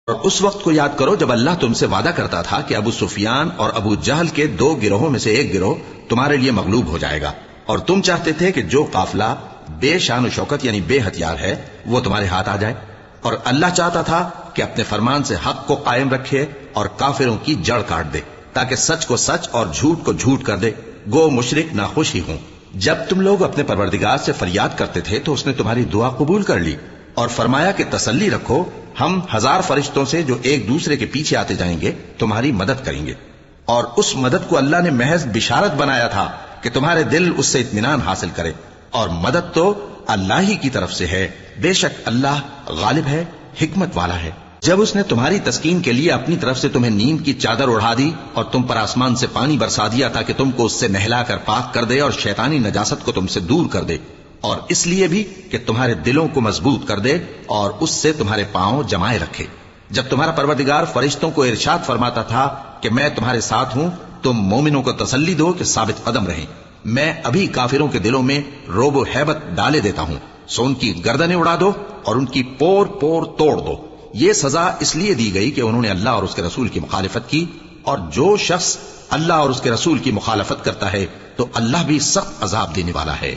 اور اس وقت کو یاد کرو جب اللہ تم سے وعدہ کرتا تھا کہ ابو سفیان اور ابو جہل کے 2 گروہوں میں سے ایک گروہ تمہارے لیے مغلوب ہو جائے گا، اور تم چاہتے تھے کہ جو قافلہ بے شان و شوکت یعنی بے ہتھیار ہے وہ تمہارے ہاتھ آ جائے، اور اللہ چاہتا تھا کہ اپنے فرمان سے حق کو قائم رکھے اور کافروں کی جڑ کاٹ دے، تاکہ سچ کو سچ اور جھوٹ کو جھوٹ کر دے، گو مشرک ناخوش ہی ہوں۔ جب تم لوگ اپنے پروردگار سے فریاد کرتے تھے تو اس نے تمہاری دعا قبول کر لی اور فرمایا کہ تسلی رکھو، ہم 1000 فرشتوں سے جو ایک دوسرے کے پیچھے آتے جائیں گے تمہاری مدد کریں گے۔ اور اس مدد کو اللہ نے محض بشارت بنایا تھا کہ تمہارے دل اس سے اطمینان حاصل کرے، اور مدد تو اللہ ہی کی طرف سے ہے، بے شک اللہ غالب ہے، حکمت والا ہے۔ جب اس نے تمہاری تسکین کے لیے اپنی طرف سے تمہیں نیند کی چادر اڑا دی اور تم پر آسمان سے پانی برسا دیا تاکہ تم کو اس سے نہلا کر پاک کر دے اور شیطانی نجاست کو تم سے دور کر دے، اور اس لیے بھی کہ تمہارے دلوں کو مضبوط کر دے اور اس سے تمہارے پاؤں جمائے رکھے۔ جب تمہارا پروردگار فرشتوں کو ارشاد فرماتا تھا کہ میں تمہارے ساتھ ہوں، تم مومنوں کو تسلی دو کہ ثابت قدم رہیں، میں ابھی کافروں کے دلوں میں رعب و ہیبت ڈالے دیتا ہوں، سو ان کی گردنیں اڑا دو اور ان کی پور پور توڑ دو۔ یہ سزا اس لیے دی گئی کہ انہوں نے اللہ اور اس کے رسول کی مخالفت کی، اور جو شخص اللہ اور اس کے رسول کی مخالفت کرتا ہے تو اللہ بھی سخت عذاب دینے والا ہے۔